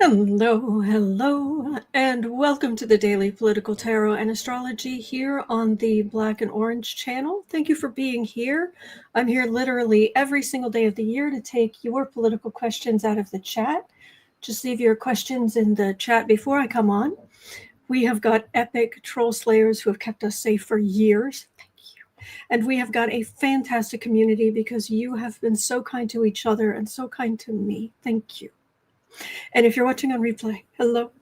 Hello, and welcome to the Daily Political Tarot and Astrology here on the Black and Orange channel. Thank you for being here. I'm here literally every single day of the year to take your political questions out of the chat. Just leave your questions in the chat before I come on. We have got epic troll slayers who have kept us safe for years. Thank you. And we have got a fantastic community because you have been so kind to each other and so kind to me. Thank you. And if you're watching on replay, hello.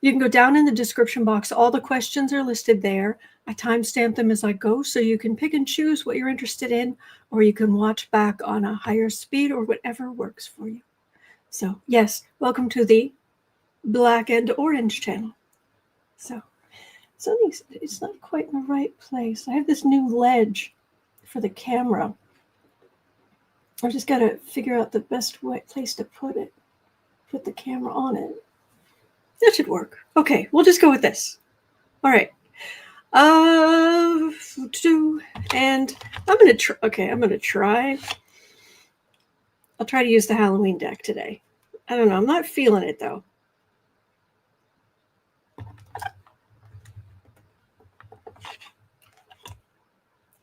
You can go down in the description box. All the questions are listed there. I timestamp them as I go, so you can pick and choose what you're interested in, or you can watch back on a higher speed or whatever works for you. So yes, welcome to the Black and Orange channel. So it's not quite in the right place. I have this new ledge for the camera. I've just got to figure out the best place to put it. Put the camera on it. That should work. Okay, we'll just go with this. All right. And I'm gonna try. Okay, I'm gonna try. I'll try to use the Halloween deck today. I don't know. I'm not feeling it though.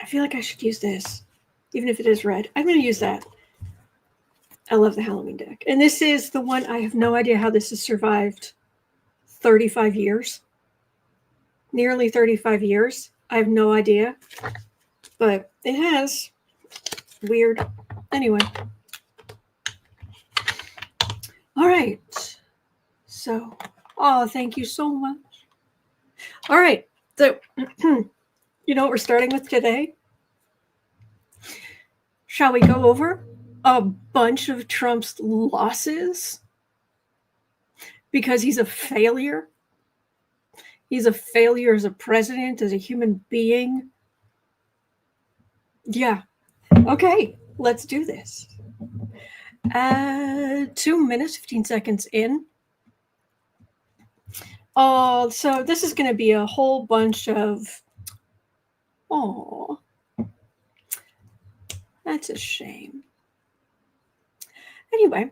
I feel like I should use this, even if it is red. I'm gonna use that. I love the Halloween deck. And this is the one, I have no idea how this has survived 35 years. Nearly 35 years. I have no idea. But it has. Weird. Anyway. All right. So, thank you so much. All right. So, you know what we're starting with today? Shall we go over a bunch of Trump's losses because he's a failure? He's a failure as a president, as a human being. Yeah. Okay, let's do this. 2 minutes, 15 seconds in. So this is going to be a whole bunch of... that's a shame. Anyway,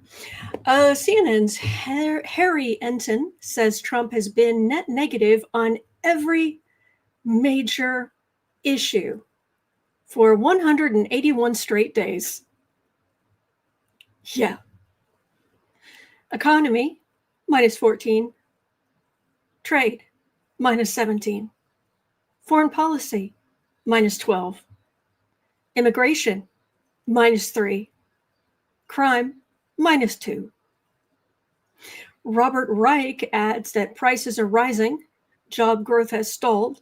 CNN's Harry Enten says Trump has been net negative on every major issue for 181 straight days. Yeah. Economy, minus 14. Trade, minus 17. Foreign policy, minus 12. Immigration, minus 3. Crime, minus 2. Robert Reich adds that prices are rising, job growth has stalled,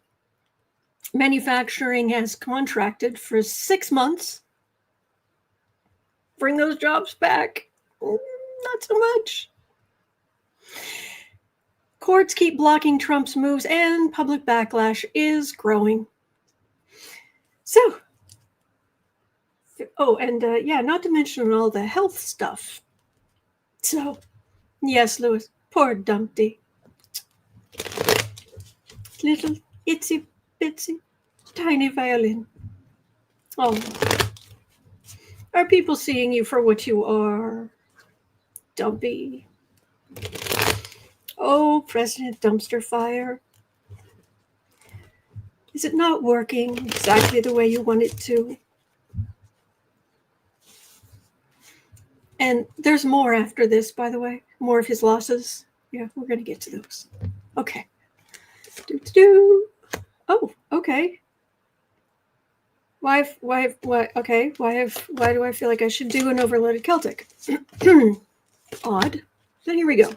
manufacturing has contracted for 6 months. Bring those jobs back. Not so much. Courts keep blocking Trump's moves and public backlash is growing. So, not to mention all the health stuff. So, yes, Louis, poor Dumpty. Little itsy bitsy tiny violin. Oh, are people seeing you for what you are, Dumpy? Oh, President Dumpster Fire. Is it not working exactly the way you want it to? And there's more after this, by the way. More of his losses. Yeah, we're going to get to those. Okay. Oh, okay. Why do I feel like I should do an overloaded Celtic? Odd. Then here we go.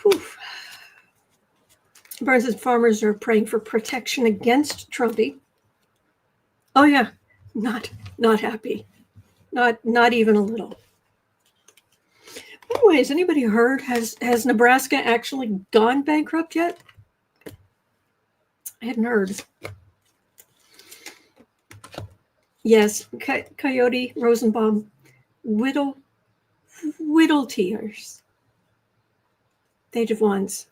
Whew. Barnes and farmers are praying for protection against Trumpy. Oh yeah. Not happy. Not even a little. By the way, has anybody heard? Has Nebraska actually gone bankrupt yet? I hadn't heard. Yes, Coyote Rosenbaum, whittle tears. Page of Wands.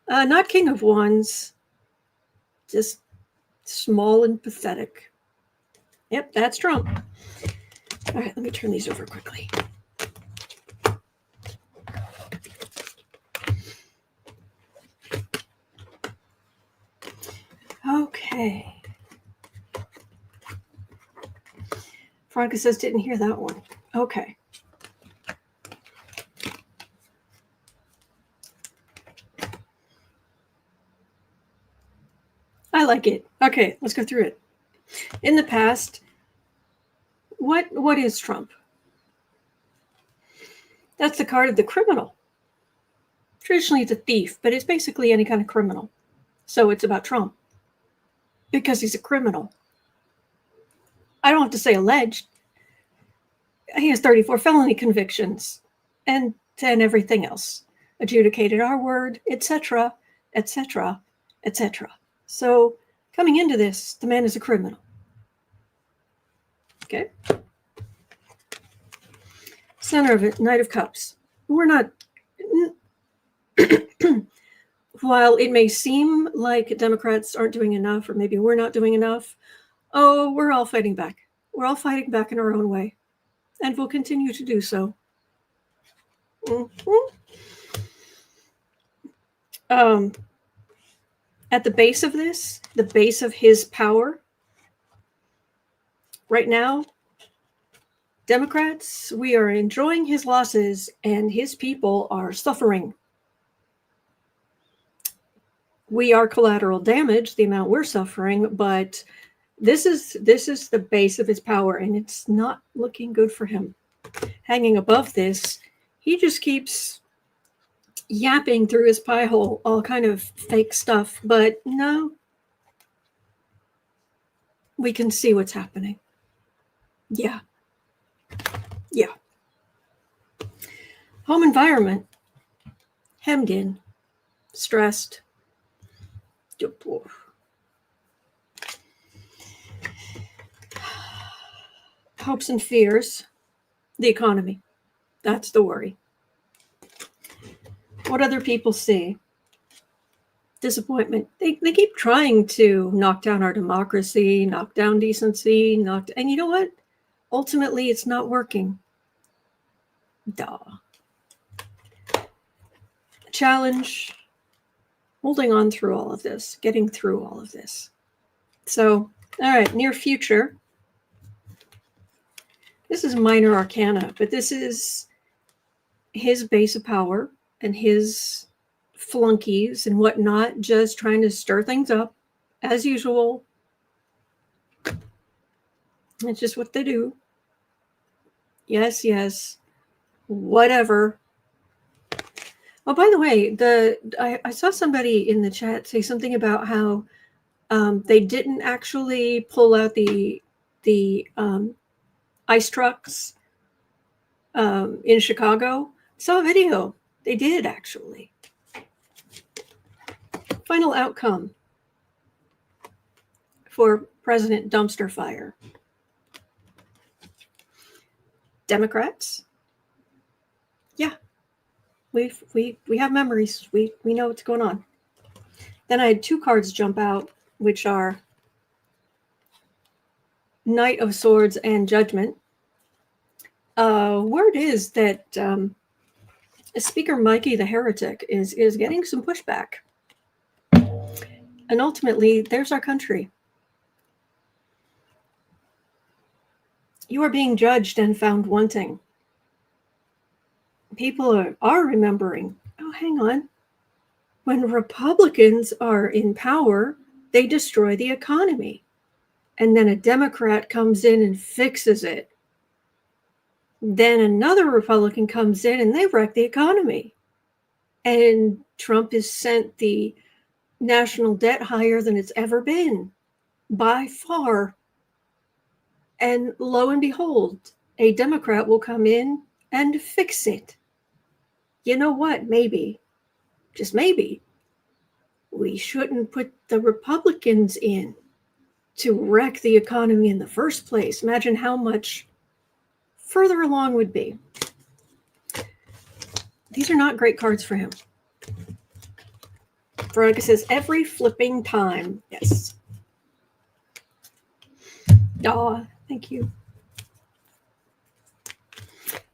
Not King of Wands. Just small and pathetic. Yep, that's Trump. All right, let me turn these over quickly. Okay. Veronica says, didn't hear that one. Okay. I like it. Okay, let's go through it. In the past, what is Trump? That's the card of the criminal. Traditionally, it's a thief, but it's basically any kind of criminal. So it's about Trump because he's a criminal. I don't have to say alleged. He has 34 felony convictions and everything else. Adjudicated our word, etc., etc., etc. So coming into this, the man is a criminal. Okay. Center of it, Knight of Cups. We're not, while it may seem like Democrats aren't doing enough, or maybe we're not doing enough, oh, we're all fighting back. We're all fighting back in our own way, and we'll continue to do so. At the base of this, the base of his power, right now, Democrats, we are enjoying his losses and his people are suffering. We are collateral damage, the amount we're suffering, but this is the base of his power, and it's not looking good for him. Hanging above this, he just keeps yapping through his pie hole all kind of fake stuff, but no, we can see what's happening. Yeah. Home environment, hemmed in, stressed. Hopes and fears, the economy. That's the worry. What other people see? Disappointment. They keep trying to knock down our democracy, knock down decency, and you know what? Ultimately, it's not working. Duh. Challenge, holding on through all of this, getting through all of this. So, all right, near future. This is minor arcana, but this is his base of power and his flunkies and whatnot, just trying to stir things up as usual. It's just what they do. Yes, whatever. Oh, by the way, I saw somebody in the chat say something about how they didn't actually pull out the ice trucks in Chicago. Saw a video. They did actually. Final outcome for President Dumpster Fire. Democrats. Yeah. We have memories. We know what's going on. Then I had two cards jump out, which are Knight of Swords and Judgment. Word is that Speaker Mikey the Heretic is getting some pushback. And ultimately, there's our country. You are being judged and found wanting. People are remembering, oh, hang on. When Republicans are in power, they destroy the economy. And then a Democrat comes in and fixes it. Then another Republican comes in and they wreck the economy. And Trump has sent the national debt higher than it's ever been, by far. And lo and behold, a Democrat will come in and fix it. You know what? Maybe, just maybe, we shouldn't put the Republicans in to wreck the economy in the first place. Imagine how much further along would be. These are not great cards for him. Veronica says, every flipping time. Yes. Thank you.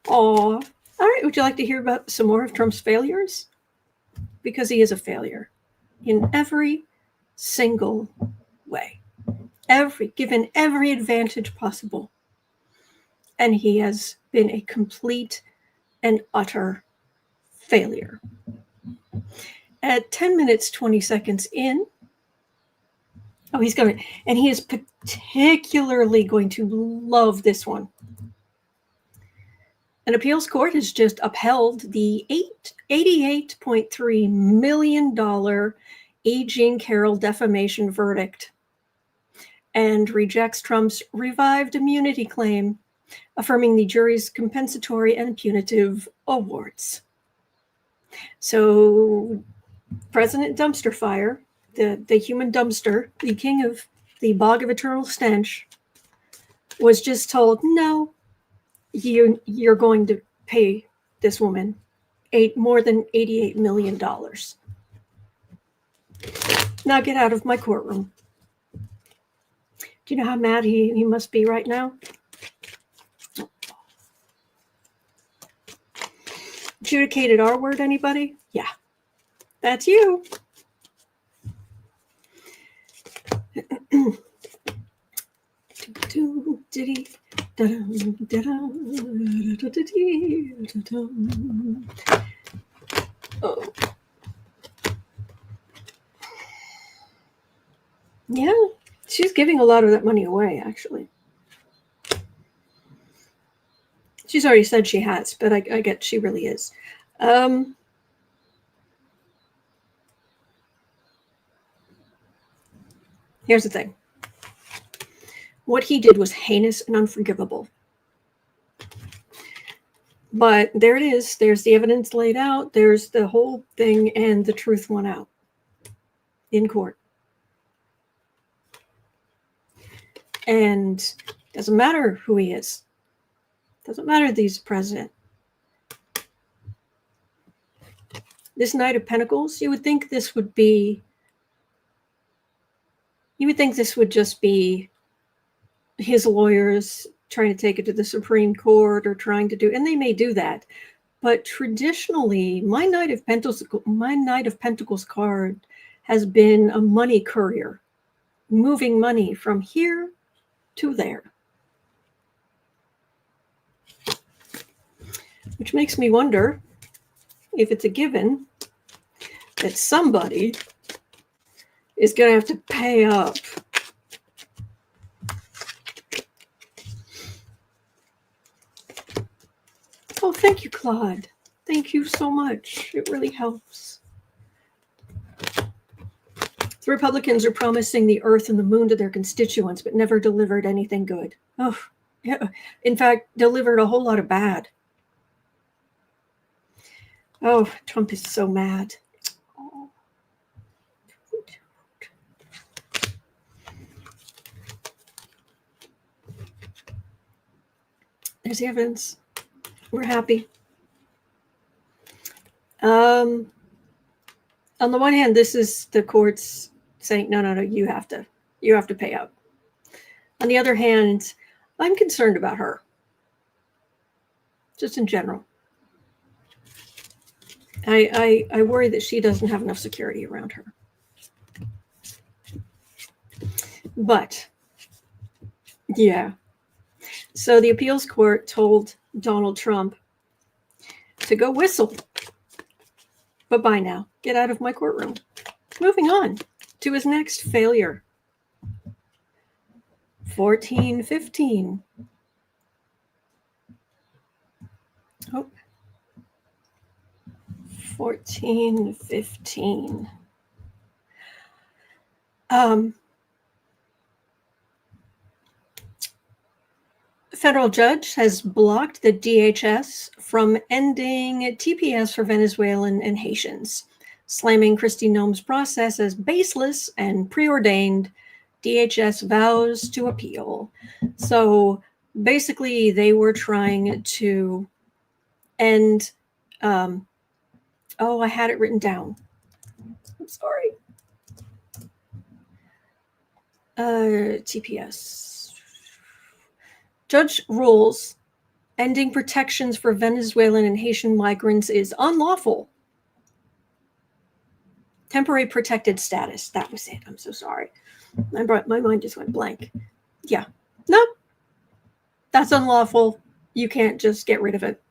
Aw. All right, would you like to hear about some more of Trump's failures? Because he is a failure in every single way. Given every advantage possible. And he has been a complete and utter failure. At 10 minutes, 20 seconds in, he's going, and he is particularly going to love this one. An appeals court has just upheld the $88.3 million E. Jean Carroll defamation verdict and rejects Trump's revived immunity claim, affirming the jury's compensatory and punitive awards. So President Dumpster Fire, the human dumpster, the king of the bog of eternal stench, was just told, no, you're going to pay this woman more than $88 million. Now get out of my courtroom. Do you know how mad he must be right now? Adjudicated R word, anybody? Yeah, that's you. Oh. Yeah, she's giving a lot of that money away, actually. She's already said she has, but I get she really is. Here's the thing. What he did was heinous and unforgivable. But there it is. There's the evidence laid out. There's the whole thing, and the truth won out in court. And doesn't matter who he is. Doesn't matter that he's president. This Knight of Pentacles, you would think this would just be his lawyers trying to take it to the Supreme Court or trying to do, and they may do that. But traditionally, my Knight of Pentacles card has been a money courier, moving money from here to there. Which makes me wonder if it's a given that somebody is going to have to pay up. Oh, thank you, Claude. Thank you so much. It really helps. The Republicans are promising the earth and the moon to their constituents, but never delivered anything good. Oh, yeah. In fact, delivered a whole lot of bad. Oh, Trump is so mad. Oh. There's the evidence. We're happy. On the one hand, this is the courts saying, no, you have to pay out. On the other hand, I'm concerned about her. Just in general. I worry that she doesn't have enough security around her. But, yeah. So the appeals court told Donald Trump to go whistle. Bye-bye now. Get out of my courtroom. Moving on to his next failure. 1415. Oh. 1415. A federal judge has blocked the DHS from ending TPS for Venezuelan and Haitians, slamming Kristi Noem's process as baseless and preordained. DHS vows to appeal. So basically, they were trying to end. I had it written down. I'm sorry. TPS. Judge rules Ending protections for Venezuelan and Haitian migrants is unlawful. Temporary protected status. That was it. I'm so sorry. My mind just went blank. Yeah. No. That's unlawful. You can't just get rid of it.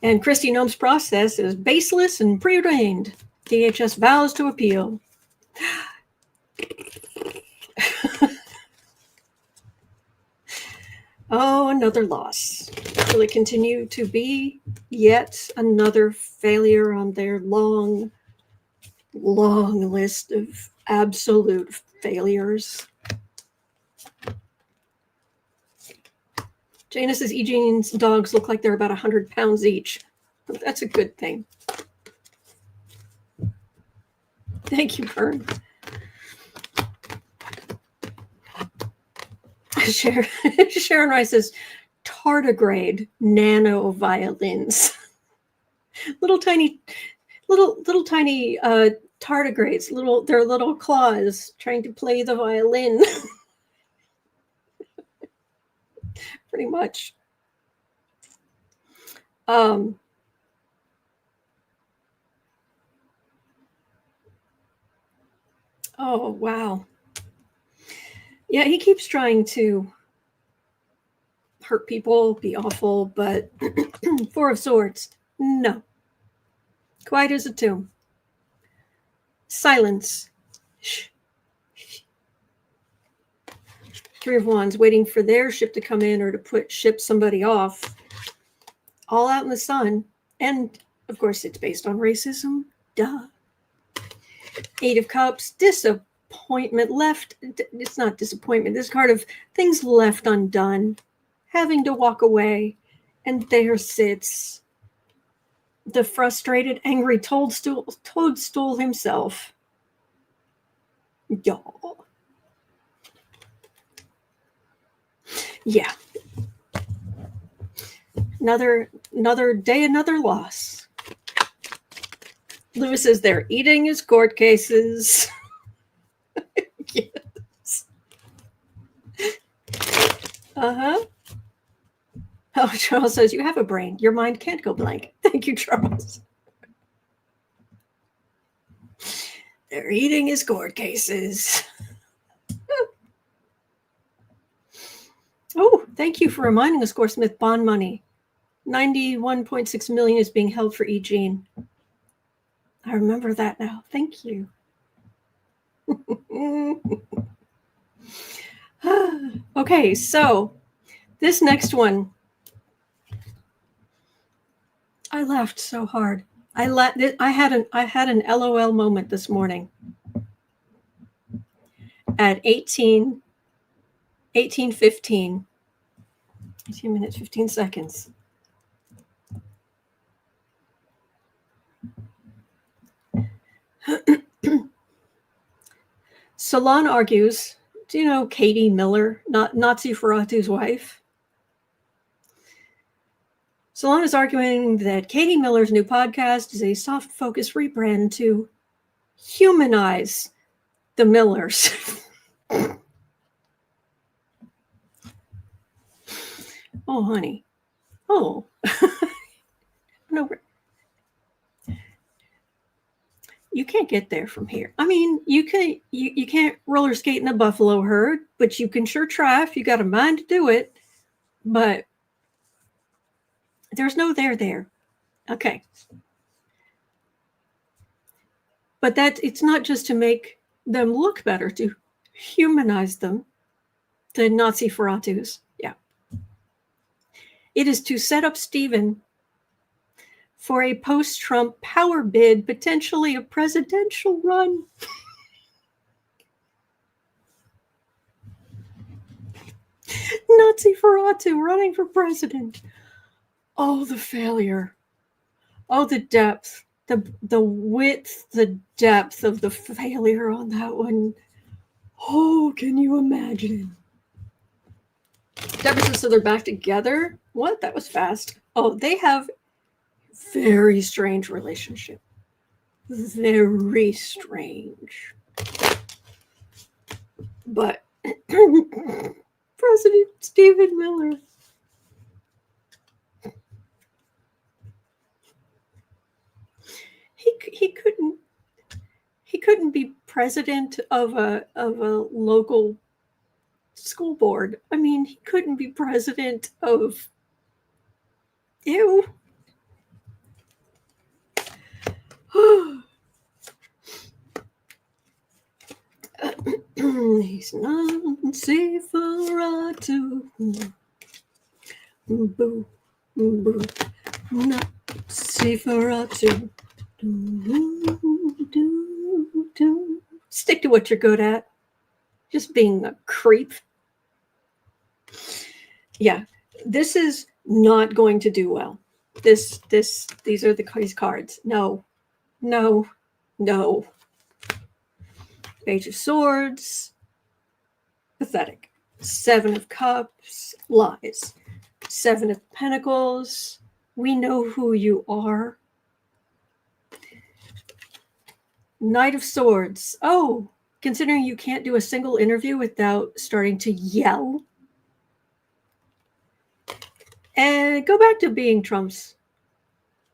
And Kristi Noem's process is baseless and preordained. DHS vows to appeal. Oh, another loss. Will it continue to be yet another failure on their long, long list of absolute failures? Jana says Eugene's dogs look like they're about 100 pounds each. That's a good thing. Thank you, Vern. Sharon Rice says tardigrade nano violins. little tiny tardigrades, their little claws trying to play the violin. Pretty much. Oh, wow. Yeah, he keeps trying to hurt people, be awful, but Four of Swords, no. Quiet as a tomb. Silence. Shh. Three of Wands, waiting for their ship to come in or to ship somebody off. All out in the sun. And, of course, it's based on racism. Duh. Eight of Cups, disappointment left. It's not disappointment. This card of things left undone. Having to walk away. And there sits the frustrated, angry toadstool himself. Y'all. Yeah. Another day, another loss. Lewis says they're eating his court cases. Yes. Uh-huh. Oh, Charles says, you have a brain. Your mind can't go blank. Thank you, Charles. They're eating his court cases. Oh, thank you for reminding us, Scoresmith. Bond money. 91.6 million is being held for Eugene. I remember that now. Thank you. Okay, so this next one, I laughed so hard. I had an LOL moment this morning at 18:15. 18 minutes, 15 seconds. Salon argues, do you know Katie Miller, not Nazi Ferratu's wife? Salon is arguing that Katie Miller's new podcast is a soft focus rebrand to humanize the Millers. Oh, honey. Oh. No. You can't get there from here. I mean, you can't roller skate in a buffalo herd, but you can sure try if you got a mind to do it. But there's no there. Okay. But it's not just to make them look better, to humanize them, the Nazi Ferratus. Yeah. It is to set up Stephen for a post-Trump power bid, potentially a presidential run. Nazi Ferratu running for president. Oh, the failure. Oh, the depth, the width, the depth of the failure on that one. Oh, can you imagine? Deborah says, so they're back together? What? That was fast. Oh, they have very strange relationship. Very strange. But President Stephen Miller. he couldn't be president of a local school board. I mean, he couldn't be president of, ew. He's not safer to boo, boo, not safer to do. Stick to what you're good at. Just being a creep. Yeah, this is not going to do well. These are these cards. No. Page of Swords, pathetic. 7 of Cups, lies. 7 of Pentacles, we know who you are. Knight of Swords, oh, considering you can't do a single interview without starting to yell. And go back to being Trump's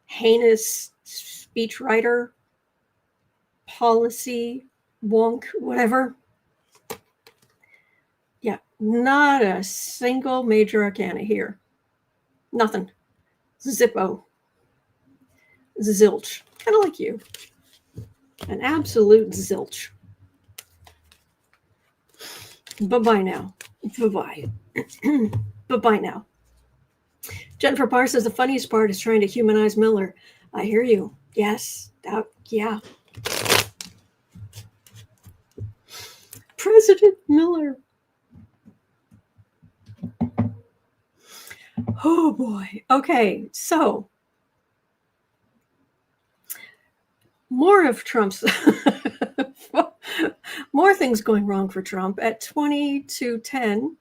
heinous speechwriter, policy wonk, whatever. Yeah, not a single major arcana here. Nothing. Zippo. Zilch. Kind of like you. An absolute zilch. Bye-bye now. Bye-bye. Bye-bye now. Jennifer Parr says the funniest part is trying to humanize Miller. I hear you. Yes. Yeah. President Miller. Oh boy. Okay, so more of Trump's more things going wrong for Trump at 20 to 10.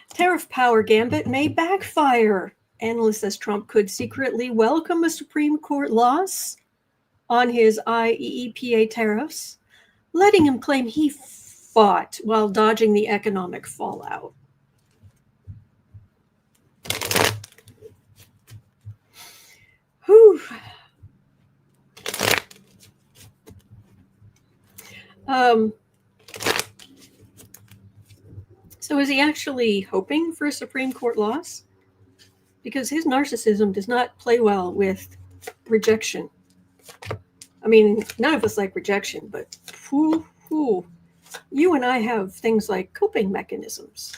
Tariff power gambit may backfire. Analyst says Trump could secretly welcome a Supreme Court loss on his IEEPA tariffs, letting him claim he fought while dodging the economic fallout. Whew. So is he actually hoping for a Supreme Court loss? Because his narcissism does not play well with rejection. I mean, none of us like rejection, but you and I have things like coping mechanisms.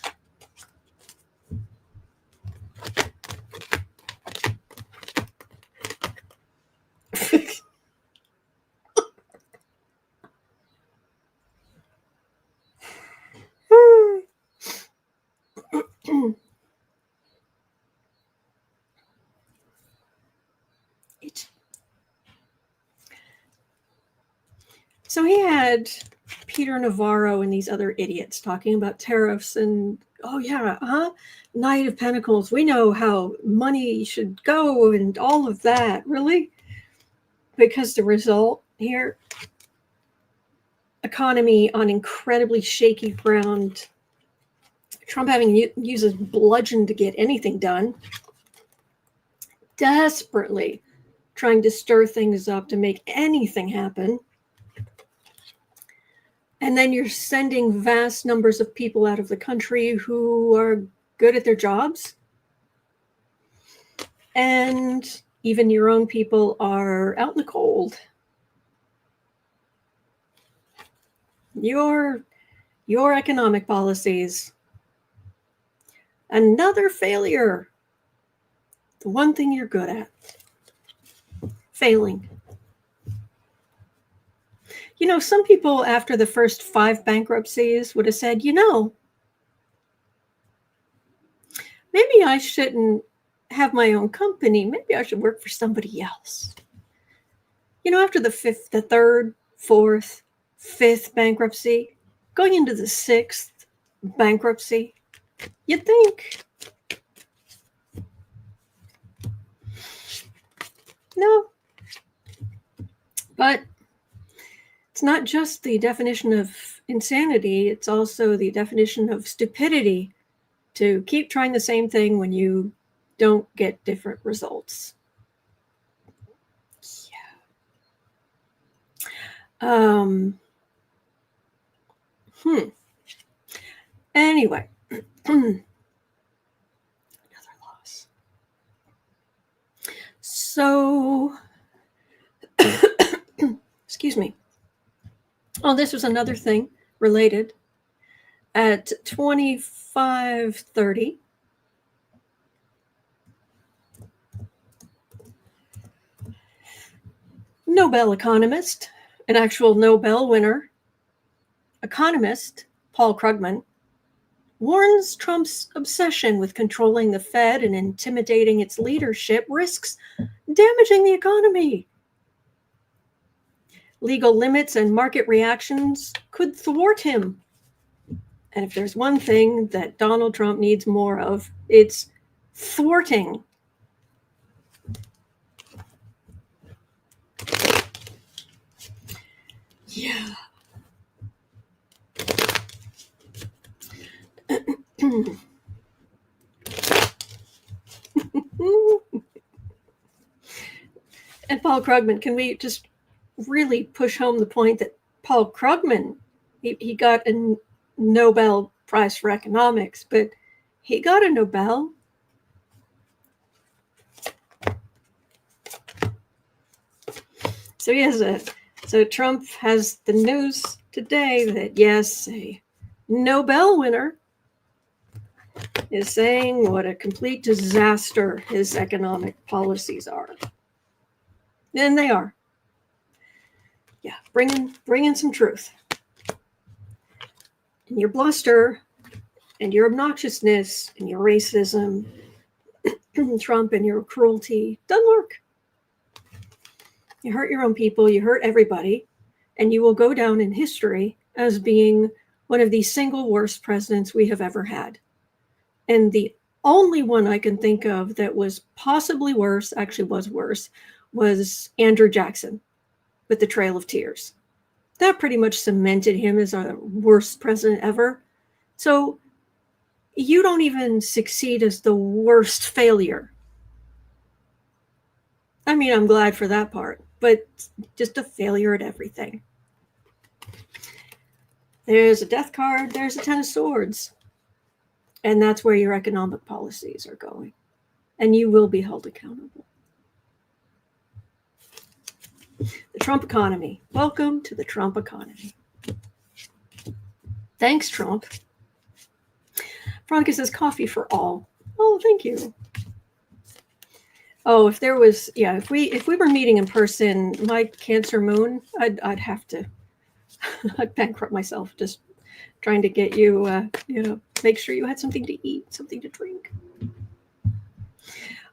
So he had Peter Navarro and these other idiots talking about tariffs and, Knight of Pentacles. We know how money should go and all of that. Really? Because the result here, economy on incredibly shaky ground, Trump having to use his bludgeon to get anything done, desperately trying to stir things up to make anything happen. And then you're sending vast numbers of people out of the country who are good at their jobs. And even your own people are out in the cold. Your economic policies. Another failure. The one thing you're good at. Failing. You know, some people after the first 5 bankruptcies would have said, maybe I shouldn't have my own company. Maybe I should work for somebody else. After the 3rd, 4th, 5th bankruptcy, going into the 6th bankruptcy, you'd think. No. But it's not just the definition of insanity, it's also the definition of stupidity to keep trying the same thing when you don't get different results. Yeah. Anyway, another loss. So, excuse me. Oh, this was another thing related. At 25:30, Nobel economist, an actual Nobel winner, economist Paul Krugman, warns Trump's obsession with controlling the Fed and intimidating its leadership risks damaging the economy. Legal limits and market reactions could thwart him. And if there's one thing that Donald Trump needs more of, it's thwarting. Yeah. And Paul Krugman, can we just really push home the point that Paul Krugman, he got a Nobel Prize for economics, but he got a Nobel. So Trump has the news today that yes, a Nobel winner is saying what a complete disaster his economic policies are. And they are. Yeah, bring in some truth. And your bluster and your obnoxiousness and your racism, Trump and your cruelty doesn't work. You hurt your own people, you hurt everybody, and you will go down in history as being one of the single worst presidents we have ever had. And the only one I can think of that was possibly worse, actually was worse, was Andrew Jackson with the Trail of Tears. That pretty much cemented him as a worst president ever. So you don't even succeed as the worst failure. I mean, I'm glad for that part, but just a failure at everything. There's a death card, there's a 10 of swords. And that's where your economic policies are going. And you will be held accountable. The Trump economy. Welcome to the Trump economy. Thanks, Trump. Veronica says coffee for all. Oh, thank you. Oh, if there was, yeah, if we were meeting in person, my Cancer moon, I'd have to, I'd bankrupt myself just trying to get you, make sure you had something to eat, something to drink.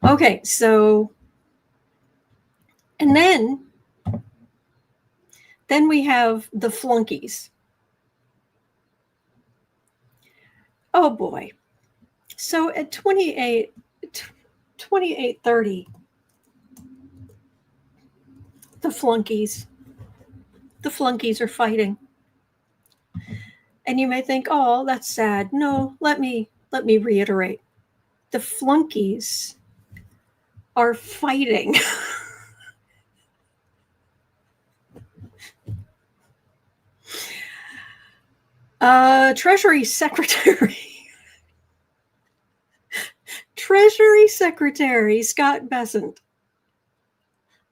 Okay, so, and then we have the flunkies. Oh boy. So at 28:30, the flunkies are fighting. And you may think, oh, that's sad. No, let me reiterate. The flunkies are fighting. Treasury Secretary Scott Bessent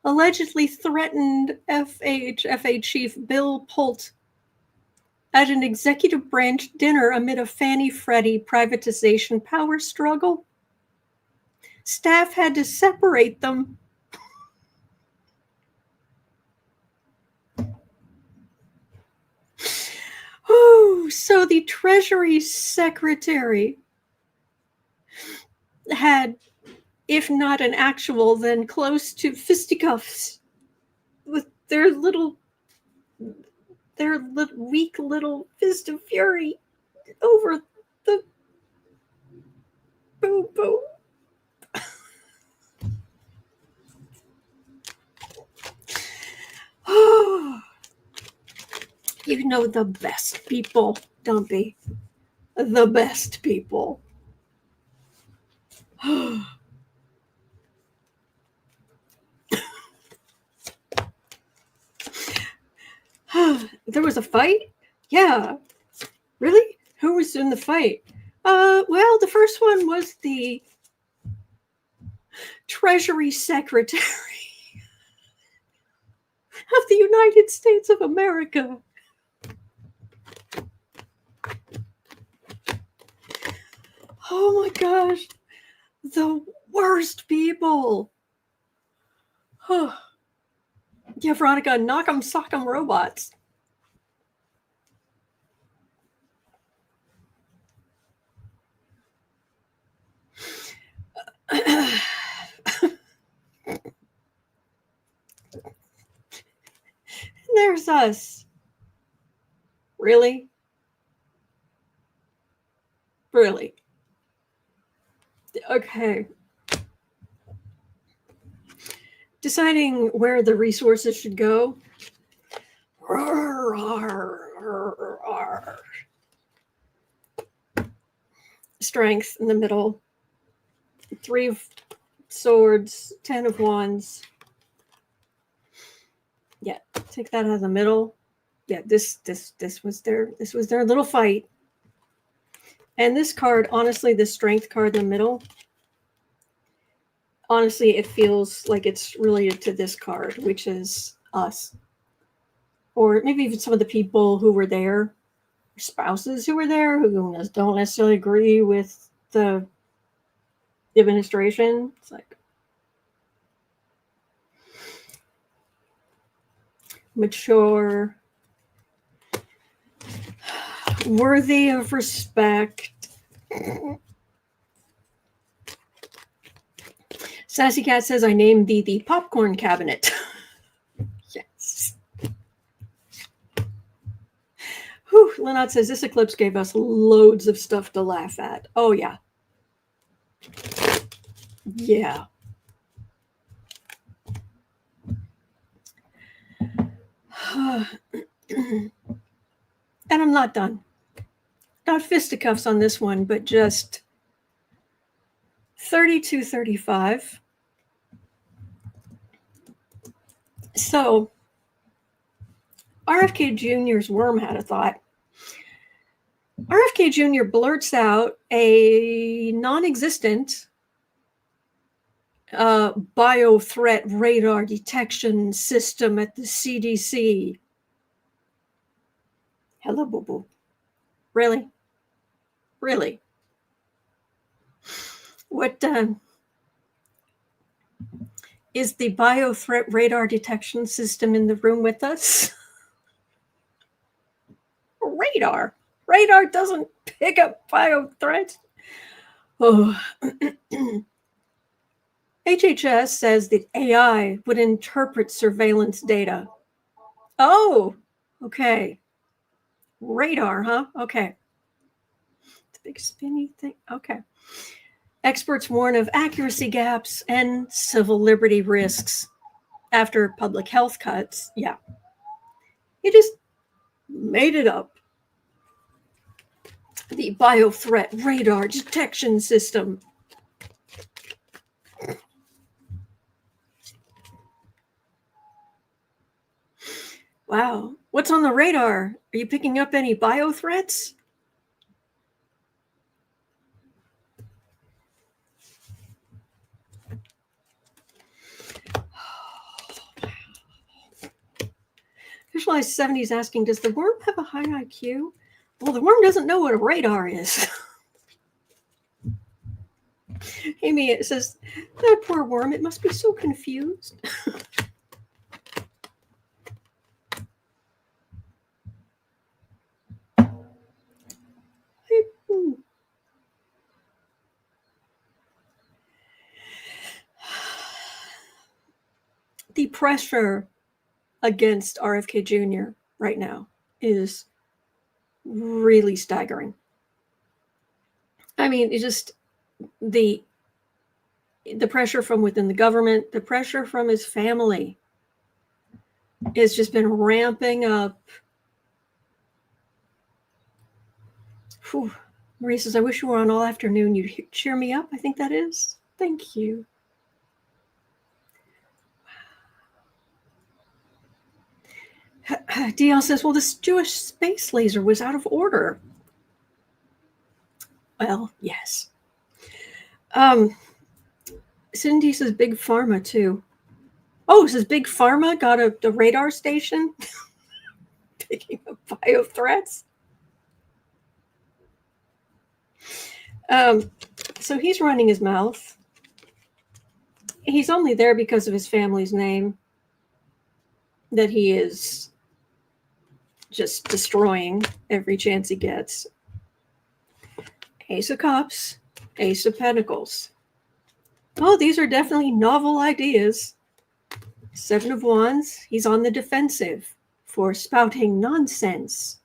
allegedly threatened FHA chief Bill Pulte at an executive branch dinner amid a Fannie Freddie privatization power struggle. Staff had to separate them. Oh, so the Treasury Secretary had, if not an actual, then close to fisticuffs with their weak little fist of fury over the boo-boo. Oh, you know the best people, Dumpy. The best people. There was a fight? Yeah. Really? Who was in the fight? Well, the first one was the Treasury Secretary of the United States of America. Oh my gosh. The worst people. Yeah, Veronica, knock 'em, sock 'em robots. There's us. Really? Really? Okay. Deciding where the resources should go. Strength in the middle. 3 of swords, 10 of wands. Yeah, take that out of the middle. Yeah, this was their little fight. And this card, honestly, the strength card in the middle, honestly, it feels like it's related to this card, which is us. Or maybe even some of the people who were there, spouses who were there, who don't necessarily agree with the administration. It's like mature, worthy of respect. Sassy Cat says, I named thee the popcorn cabinet. Yes. Whew, Lynette says, this eclipse gave us loads of stuff to laugh at. Oh, yeah. Yeah. And I'm not done. Not fisticuffs on this one, but just 3235. So, RFK Jr.'s worm had a thought. RFK Jr. blurts out a non-existent bio-threat radar detection system at the CDC. Hello, boo-boo. Really? Really? What is the bio-threat radar detection system in the room with us? Radar. Radar doesn't pick up bio-threats. Oh. HHS says that AI would interpret surveillance data. Oh, okay. Radar, huh? Okay. It's a big spinny thing. Okay. Experts warn of accuracy gaps and civil liberty risks after public health cuts. Yeah. You just made it up. The bio-threat radar detection system. Wow. What's on the radar? Are you picking up any bio-threats? Visualize 70s asking, does the worm have a high IQ? Well, the worm doesn't know what a radar is. Amy, it says, that poor worm, it must be so confused. The pressure against RFK Jr. right now is really staggering. I mean, it's just the pressure from within the government, the pressure from his family has just been ramping up. Whew. Marie says, I wish you were on all afternoon. You'd cheer me up. I think that is. Thank you. DL says, well, this Jewish space laser was out of order. Well, yes. Cindy says Big Pharma, too. Oh, says Big Pharma got a radar station? Picking up bio threats? So he's running his mouth. He's only there because of his family's name that he is just destroying every chance he gets. Ace of Cups, Ace of Pentacles. Oh, these are definitely novel ideas. Seven of Wands, he's on the defensive for spouting nonsense.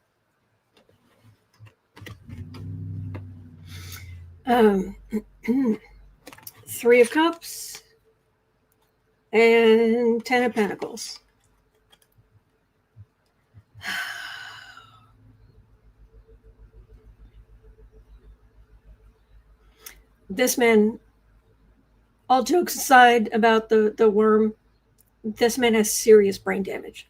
Three of Cups and Ten of Pentacles. This man, all jokes aside about the worm, this man has serious brain damage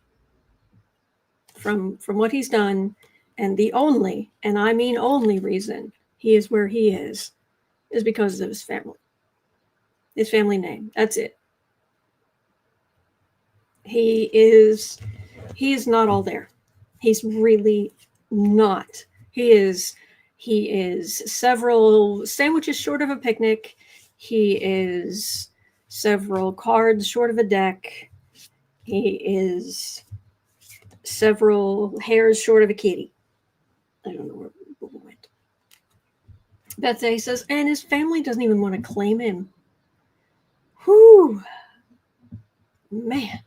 from what he's done, and the only, and I mean only reason he is where he is because of his family. His family name. That's it. He is not all there. He's really not. He is several sandwiches short of a picnic. He is several cards short of a deck. He is several hairs short of a kitty. I don't know where Google went. Betsy says, and his family doesn't even want to claim him. Whew. Man.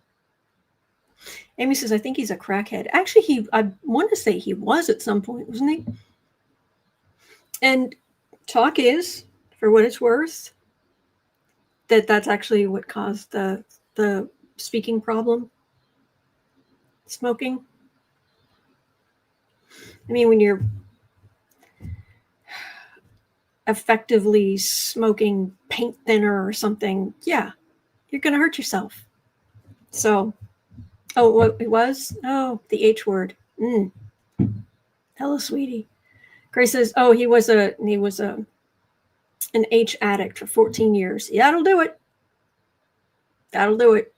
Amy says, I think he's a crackhead. Actually, I want to say he was at some point, wasn't he? And talk is, for what it's worth, that's actually what caused the speaking problem. Smoking. I mean, when you're effectively smoking paint thinner or something, yeah, you're going to hurt yourself. So, oh, what it was? Oh, the H word. Hello, sweetie. Grace says, oh, he was an H addict for 14 years. Yeah, that'll do it. That'll do it.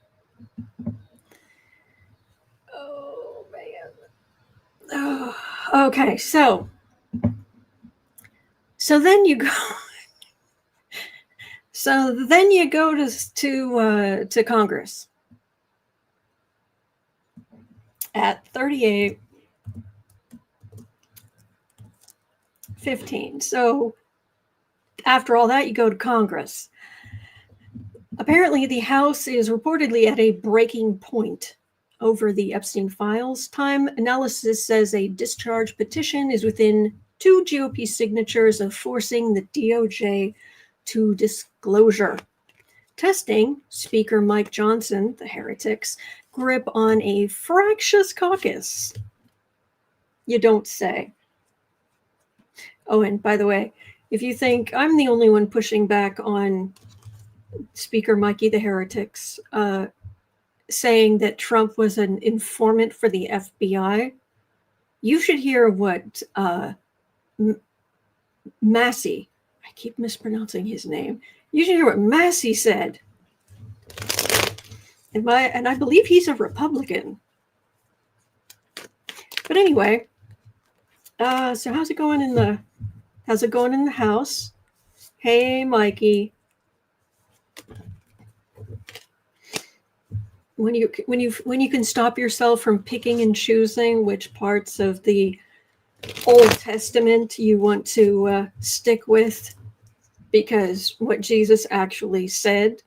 Oh, man. Oh, okay, so then you go. So then you go to Congress at 38:15. So after all that, you go to Congress. Apparently, the House is reportedly at a breaking point over the Epstein files. Time analysis says a discharge petition is within 2 GOP signatures of forcing the DOJ to disclosure. Testing Speaker Mike Johnson, the heretics, grip on a fractious caucus. You don't say. Oh, and by the way, if you think I'm the only one pushing back on Speaker Mikey the heretics, saying that Trump was an informant for the FBI, you should hear what Massey, I keep mispronouncing his name. You should hear what Massey said. And I believe he's a Republican. But anyway, so how's it going in the House? Hey, Mikey. When you can stop yourself from picking and choosing which parts of the Old Testament you want to stick with, because what Jesus actually said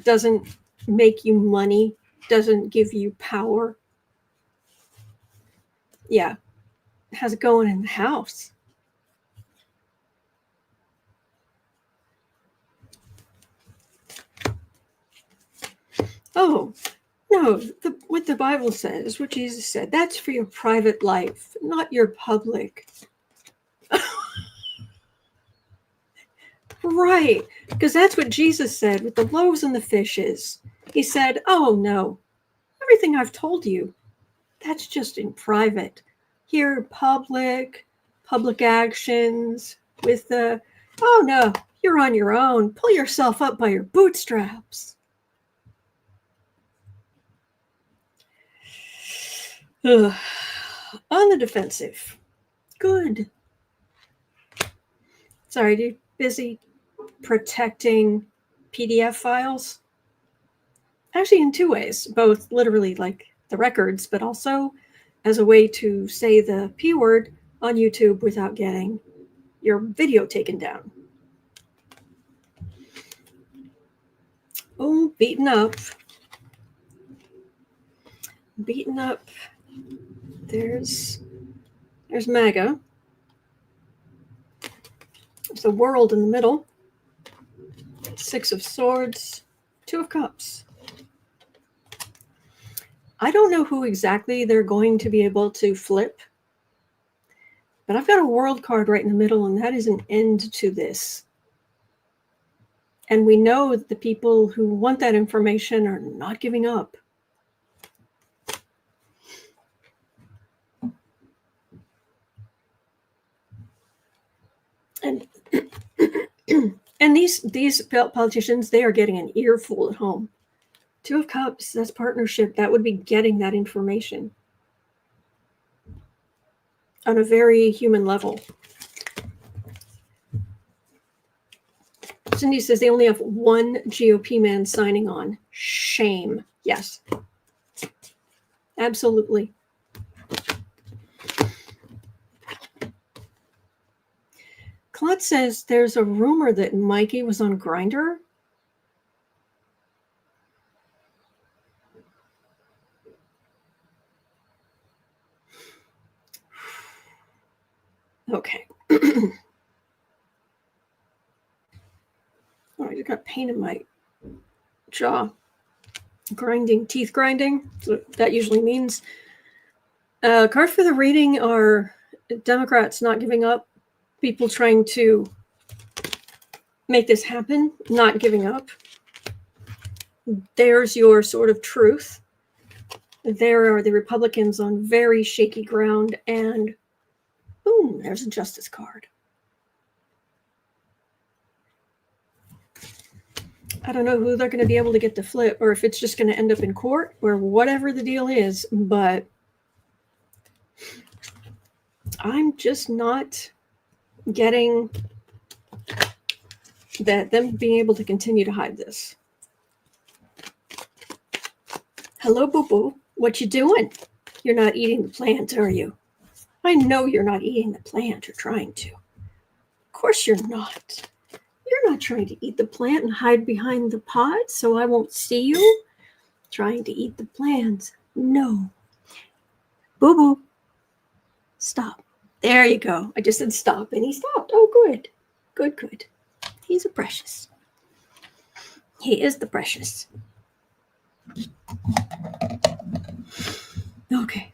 doesn't make you money, doesn't give you power. Yeah. How's it going in the House? Oh, no, what the Bible says, what Jesus said, that's for your private life, not your public. Right, because that's what Jesus said with the loaves and the fishes. He said, oh, no, Everything I've told you, that's just in private. Here, public actions with the, oh no, you're on your own. Pull yourself up by your bootstraps. Ugh. On the defensive. Good. Sorry, are you busy protecting PDF files? Actually, in two ways, both literally like the records, but also as a way to say the P word on YouTube without getting your video taken down. Oh, beaten up. Beaten up. There's MAGA. There's the world in the middle. 6 of Swords, 2 of Cups. I don't know who exactly they're going to be able to flip, but I've got a world card right in the middle, and that is an end to this. And we know that the people who want that information are not giving up. And and these politicians, they are getting an earful at home. 2 of Cups, that's partnership. That would be getting that information on a very human level. Cindy says they only have one GOP man signing on. Shame. Yes. Absolutely. Claude says there's a rumor that Mikey was on Grindr. Okay. Oh, I just got pain in my jaw. Grinding, teeth grinding. That's what that usually means. Cards for the reading are Democrats not giving up, people trying to make this happen, not giving up. There's your sort of truth. There are the Republicans on very shaky ground, and boom, there's a justice card. I don't know who they're going to be able to get to flip, or if it's just going to end up in court, or whatever the deal is, but I'm just not getting that them being able to continue to hide this. Hello, boo-boo. What you doing? You're not eating the plant, are you? I know you're not eating the plant or trying to. Of course you're not. You're not trying to eat the plant and hide behind the pot so I won't see you. Trying to eat the plants. No. Boo-boo. Stop. There you go. I just said stop, and he stopped. Oh, good. Good, good. He's a precious. He is the precious. Okay.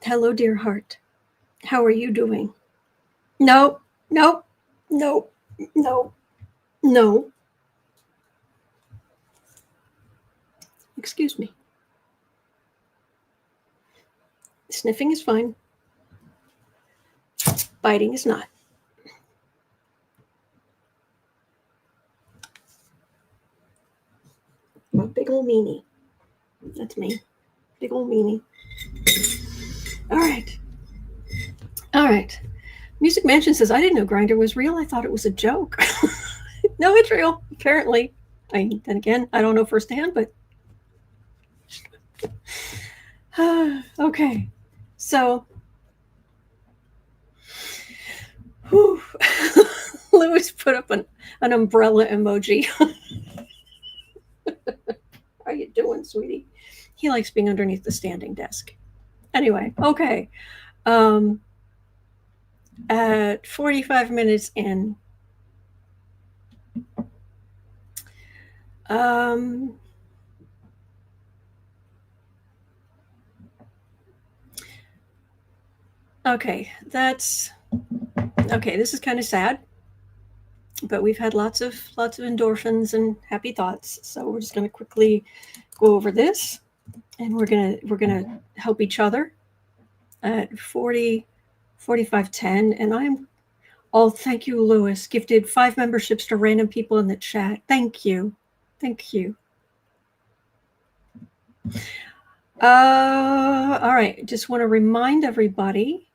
Hello, dear heart. How are you doing? No, no, no, no, no. Excuse me. Sniffing is fine. Biting is not. I'm a big old meanie. That's me. Big old meanie. All right. All right. Music Mansion says, I didn't know Grindr was real. I thought it was a joke. No, it's real, apparently. Then again, I don't know firsthand, but okay. So Louis put up an umbrella emoji. How you doing, sweetie? He likes being underneath the standing desk. Anyway, okay. At 45 minutes in, okay, this is kind of sad. but we've had lots of endorphins and happy thoughts. So we're just going to quickly go over this, and we're gonna help each other at 4510. And I'm thank you, Lewis. Gifted 5 memberships to random people in the chat. Thank you. All right. Just want to remind everybody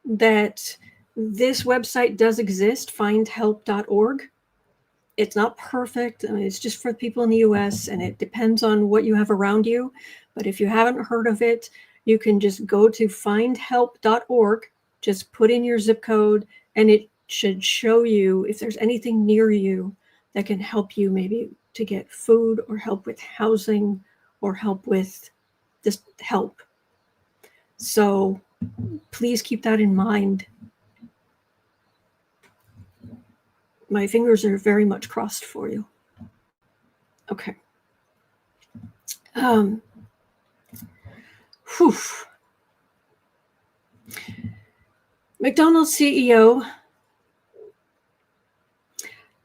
that this website does exist, findhelp.org. It's not perfect. I mean, it's just for people in the US, and it depends on what you have around you. But if you haven't heard of it, you can just go to findhelp.org, just put in your zip code, and it should show you if there's anything near you that can help you, maybe to get food or help with housing or help with just help. So please keep that in mind. My fingers are very much crossed for you. Okay. McDonald's CEO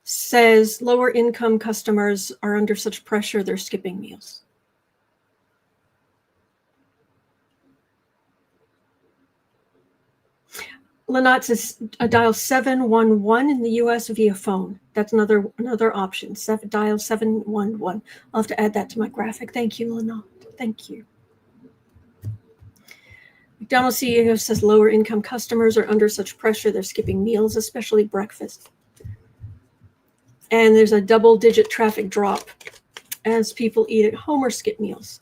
says lower income customers are under such pressure they're skipping meals. Lynette says dial 711 in the US via phone. That's another option. Dial 711. I'll have to add that to my graphic. Thank you, Lynette. Thank you. McDonald's CEO says lower income customers are under such pressure they're skipping meals, especially breakfast. And there's a double-digit traffic drop as people eat at home or skip meals.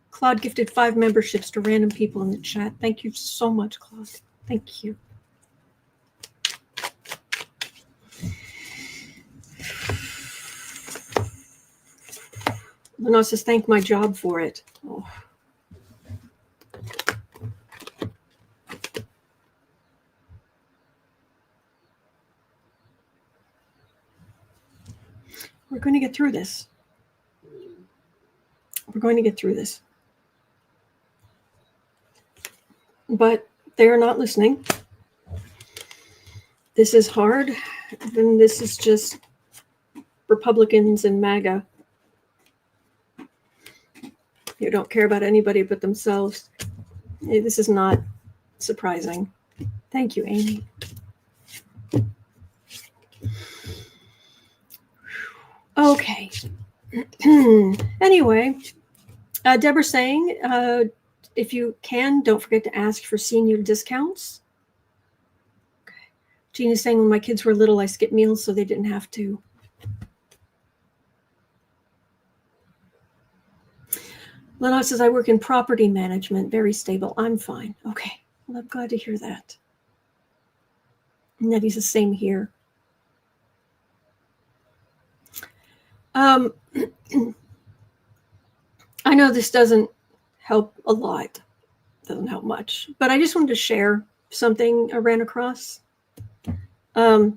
Claude gifted 5 memberships to random people in the chat. Thank you so much, Claude. Thank you. Lynette says, thank my job for it. Oh. We're going to get through this. But they're not listening. This is hard. And this is just Republicans and MAGA who don't care about anybody but themselves. This is not surprising. Thank you, Amy. Okay. Anyway, Deborah's saying, if you can, don't forget to ask for senior discounts. Okay. Gina's saying, when my kids were little, I skipped meals so they didn't have to. Lynette says, I work in property management, very stable. I'm fine. Okay. Well, I'm glad to hear that. Nettie's the same here. I know this doesn't help a lot. Doesn't help much. But I just wanted to share something I ran across. I've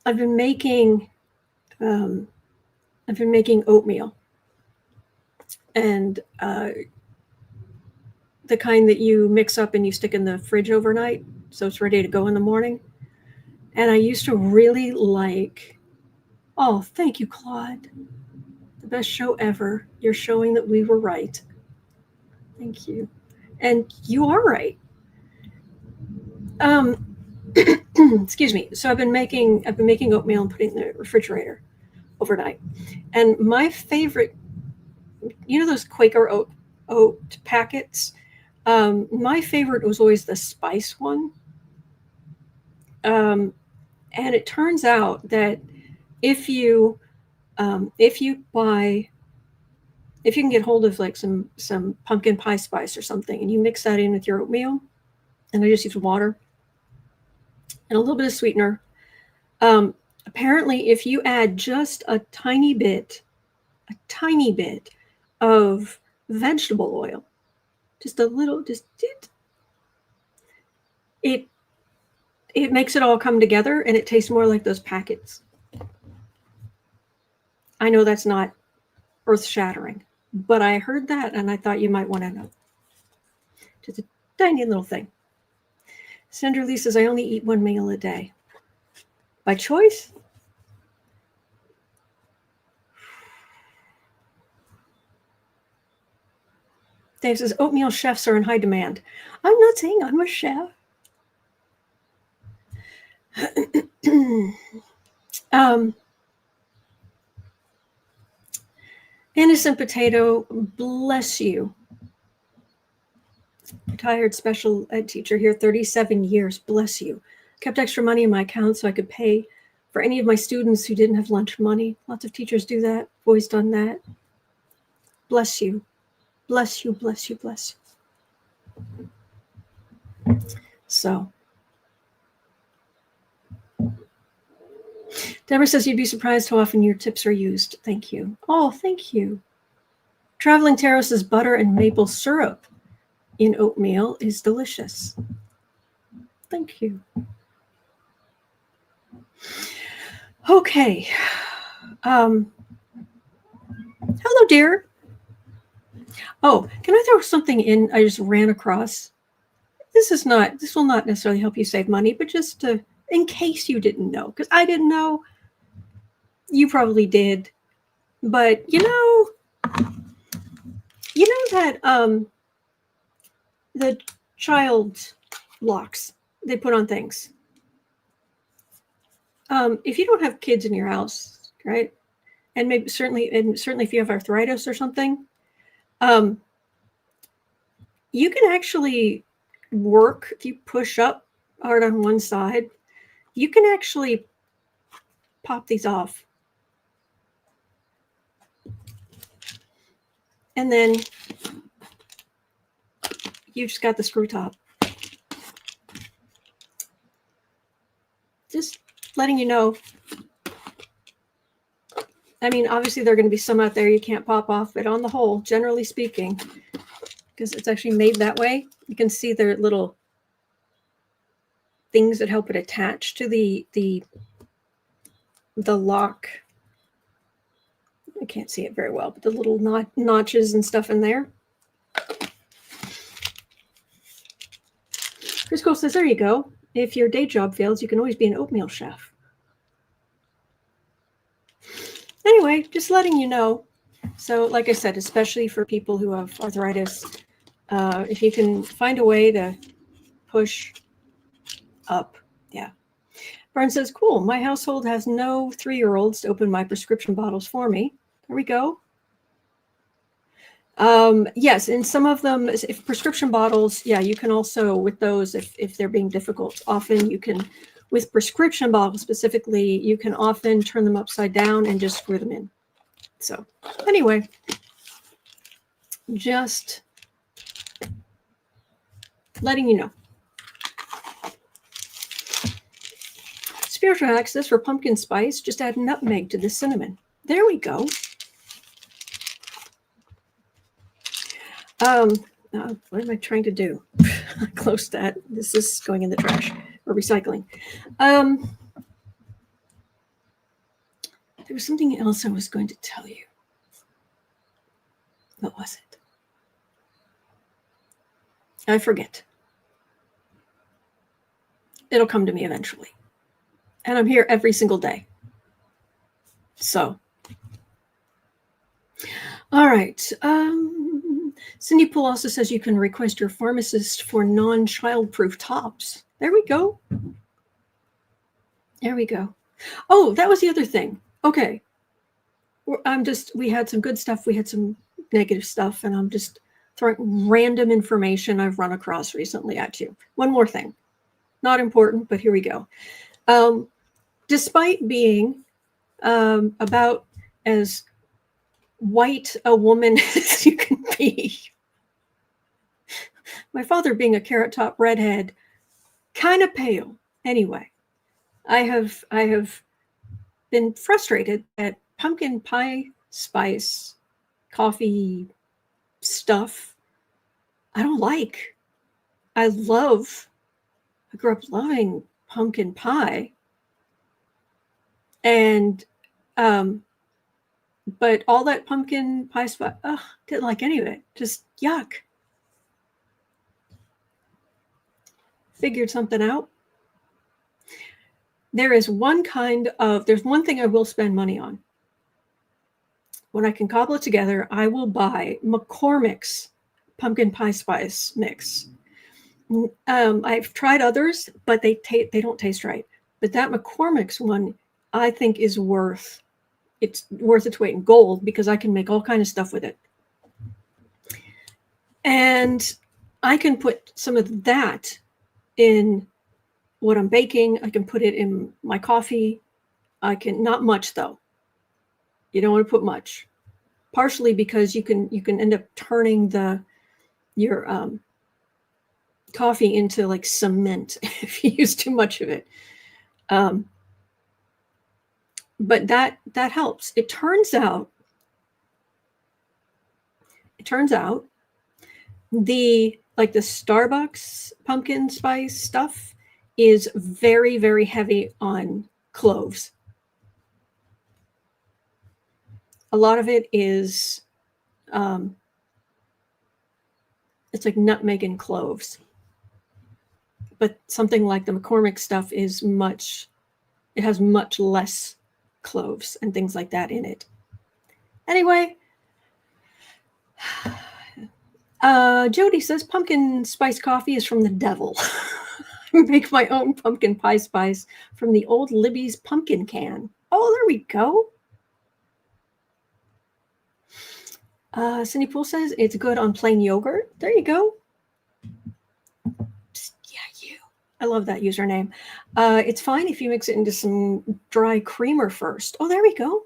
been making oatmeal, and the kind that you mix up and you stick in the fridge overnight so it's ready to go in the morning. And I used to really like, oh, thank you, Claude. The best show ever. You're showing that we were right. Thank you. And you are right. Excuse me. So I've been making oatmeal and putting it in the refrigerator overnight. And my favorite, you know those Quaker oat packets? My favorite was always the spice one. And it turns out that if you can get hold of like some pumpkin pie spice or something, and you mix that in with your oatmeal, and I just use water and a little bit of sweetener. Apparently, if you add just a tiny bit of vegetable oil, just a little, it makes it all come together, and it tastes more like those packets. I know that's not earth-shattering, but I heard that, and I thought you might want to know. Just a tiny little thing. Sandra Lee says, I only eat one meal a day. By choice? Dave says, oatmeal chefs are in high demand. I'm not saying I'm a chef. Innocent Potato, bless you. Retired special ed teacher here, 37 years, bless you. Kept extra money in my account so I could pay for any of my students who didn't have lunch money. Lots of teachers do that. Always done that. Bless you. Bless you, bless you, bless you. So. Deborah says, you'd be surprised how often your tips are used. Thank you. Oh, thank you. Traveling Tarot says, butter and maple syrup in oatmeal is delicious. Thank you. Okay. Hello, dear. Oh, can I throw something in I just ran across? This will not necessarily help you save money, but just in case you didn't know, because I didn't know. You probably did. But you know that the child locks they put on things. If you don't have kids in your house, right? And maybe certainly if you have arthritis or something, you can actually work. If you push up hard on one side, you can actually pop these off. And then you just got the screw top. Just letting you know. I mean, obviously there are going to be some out there you can't pop off, but on the whole, generally speaking, because it's actually made that way, you can see their little things that help it attach to the lock. I can't see it very well, but the little notches and stuff in there. Chris Cole says, there you go. If your day job fails, you can always be an oatmeal chef. Anyway, just letting you know. So like I said, especially for people who have arthritis, if you can find a way to push up. Yeah. Brian says, cool. My household has no 3-year-olds to open my prescription bottles for me. There we go. Yes, and some of them, if prescription bottles, yeah, you can also, with those, if they're being difficult, often you can, with prescription bottles specifically, you can often turn them upside down and just screw them in. So anyway, just letting you know. Spiritual access for pumpkin spice, just add nutmeg to the cinnamon. There we go. What am I trying to do? Close that. This is going in the trash or recycling. There was something else I was going to tell you. What was it? I forget. It'll come to me eventually. And I'm here every single day. So. All right. Cindy Poole also says you can request your pharmacist for non-child-proof tops. There we go. There we go. Oh, that was the other thing. Okay. We had some good stuff. We had some negative stuff, and I'm just throwing random information I've run across recently at you. One more thing. Not important, but here we go. Despite being about as white a woman as you can be, my father being a carrot top redhead, kind of pale. Anyway, I have been frustrated that pumpkin pie spice coffee stuff I don't like. I grew up loving pumpkin pie, and but all that pumpkin pie spice, didn't like any of it. Just yuck. figured something out. There's one thing I will spend money on. When I can cobble it together, I will buy McCormick's pumpkin pie spice mix. I've tried others, but they don't taste right. But that McCormick's one, I think, is worth its weight in gold, because I can make all kinds of stuff with it. And I can put some of that in what I'm baking. I can put it in my coffee. Not much though. You don't want to put much. Partially because you can end up turning your coffee into like cement if you use too much of it. But that helps. It turns out the Starbucks pumpkin spice stuff is very, very heavy on cloves. A lot of it is it's like nutmeg and cloves. But something like the McCormick stuff it has much less cloves and things like that in it. Anyway, Jody says pumpkin spice coffee is from the devil. I make my own pumpkin pie spice from the old Libby's pumpkin can. Oh, there we go. Cindy Poole says it's good on plain yogurt. There you go. Psst, yeah, you. I love that username. It's fine if you mix it into some dry creamer first. Oh, there we go.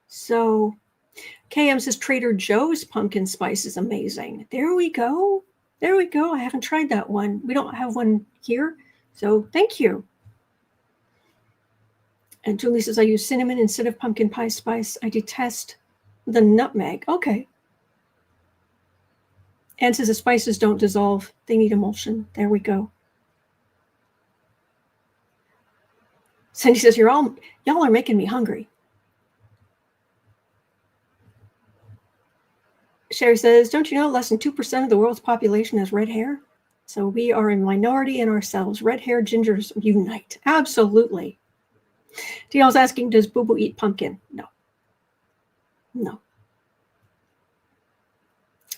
So KM says Trader Joe's pumpkin spice is amazing. There we go. There we go. I haven't tried that one. We don't have one here. So thank you. And Julie says, I use cinnamon instead of pumpkin pie spice. I detest the nutmeg. Okay. Anne says the spices don't dissolve. They need emulsion. There we go. Cindy says, y'all are making me hungry. Sherry says, don't you know less than 2% of the world's population has red hair? So we are a minority in ourselves. Red hair gingers unite. Absolutely. DL's asking, does Boo Boo eat pumpkin? No. No.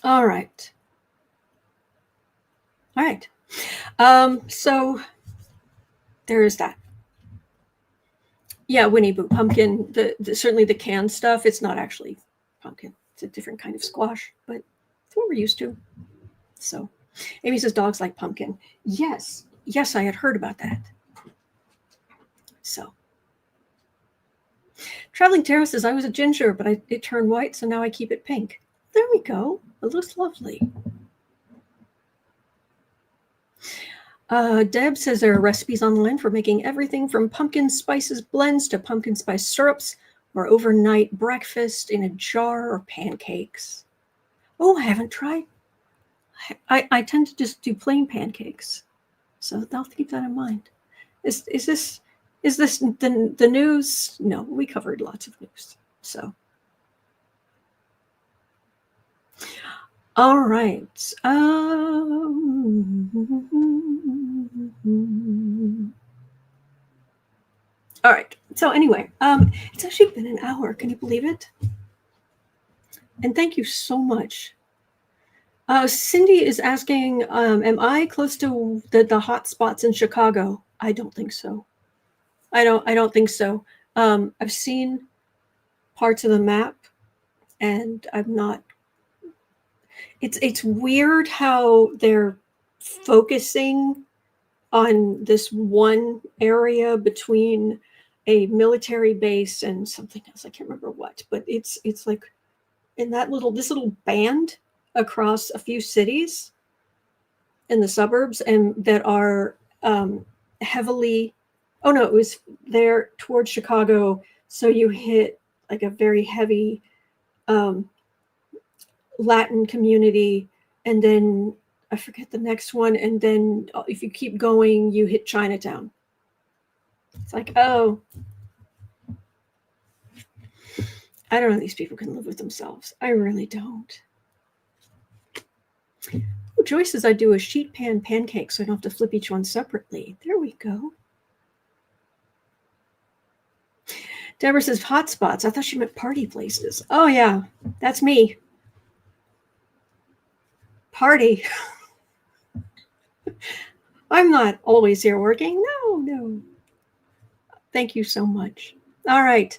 All right. All right. So there is that. Yeah, Winnie Boo, pumpkin, certainly the canned stuff, it's not actually pumpkin. It's a different kind of squash, but it's what we're used to. So Amy says dogs like pumpkin. Yes, I had heard about that. So Traveling Tarot says, I was a ginger, but it turned white, so now I keep it pink. There we go. It looks lovely. Deb says there are recipes online for making everything from pumpkin spices blends to pumpkin spice syrups or overnight breakfast in a jar or pancakes. Oh, I haven't tried. I tend to just do plain pancakes. So I'll keep that in mind. Is this the news? No, we covered lots of news. So. All right. All right. So anyway, it's actually been an hour. Can you believe it? And thank you so much. Cindy is asking, am I close to the hot spots in Chicago? I don't think so. I don't think so. I've seen parts of the map, and I'm not. It's weird how they're focusing on this one area between a military base and something else. I can't remember what, but it's like in this little band across a few cities in the suburbs, and that are heavily. Oh no, it was there towards Chicago. So you hit like a very heavy Latin community, and then I forget the next one, and then if you keep going, you hit Chinatown. It's like, oh, I don't know if these people can live with themselves. I really don't. Joyce says I do a sheet pan pancake so I don't have to flip each one separately. There we go. Deborah says hotspots. I thought she meant party places. Oh, yeah, that's me. Party. I'm not always here working. No. Thank you so much. All right.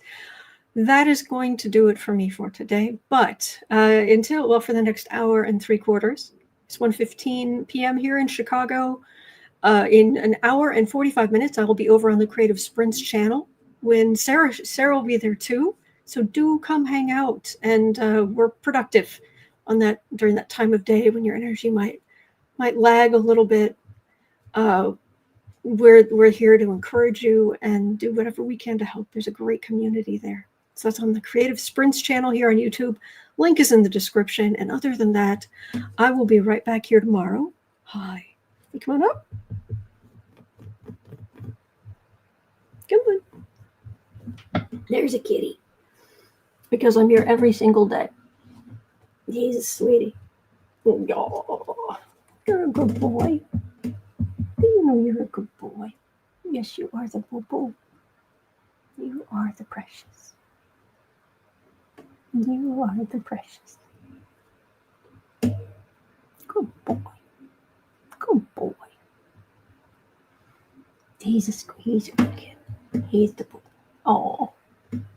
That is going to do it for me for today. But for the next hour and 3/4, it's 1:15 p.m. here in Chicago. In an hour and 45 minutes, I will be over on the Creative Sprints channel when Sarah will be there too. So do come hang out, and we're productive on that during that time of day when your energy might lag a little bit. We're here to encourage you and do whatever we can to help. There's a great community there. So that's on the Creative Sprints channel here on YouTube. Link is in the description. And other than that, I will be right back here tomorrow. Hi. You come on up. Come on. There's a kitty. Because I'm here every single day. He's a sweetie. Oh, you're a good boy. You know you're a good boy. Yes, you are the boo-boo. You are the precious. You are the precious. Good boy. Good boy. He's a good kid. He's the boo. Oh,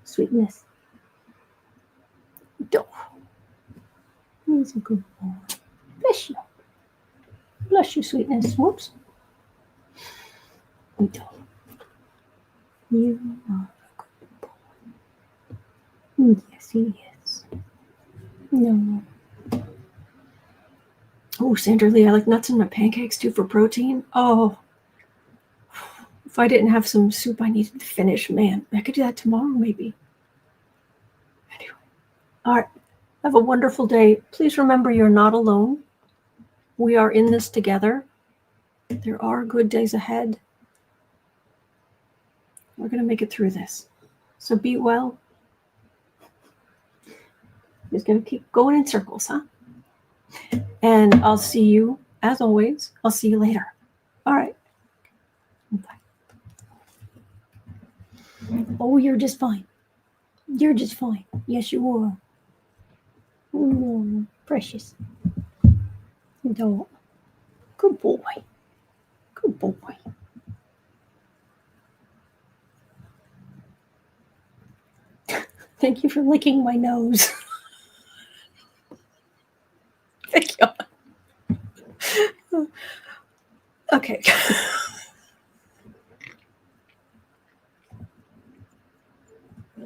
sweetness. Oh, he's a good boy. Bless you. Bless you, sweetness. Whoops. You are a good boy. Yes, he is. No. Oh, Sandra Lee, I like nuts in my pancakes too for protein. Oh, if I didn't have some soup I needed to finish, man, I could do that tomorrow maybe. Anyway, all right. Have a wonderful day. Please remember you're not alone. We are in this together. There are good days ahead. We're going to make it through this. So be well. Just going to keep going in circles, huh? And I'll see you, as always, I'll see you later. All right. Bye. Oh, you're just fine. You're just fine. Yes, you are. Oh, precious. No. Good boy. Good boy. Thank you for licking my nose. Thank you. Okay.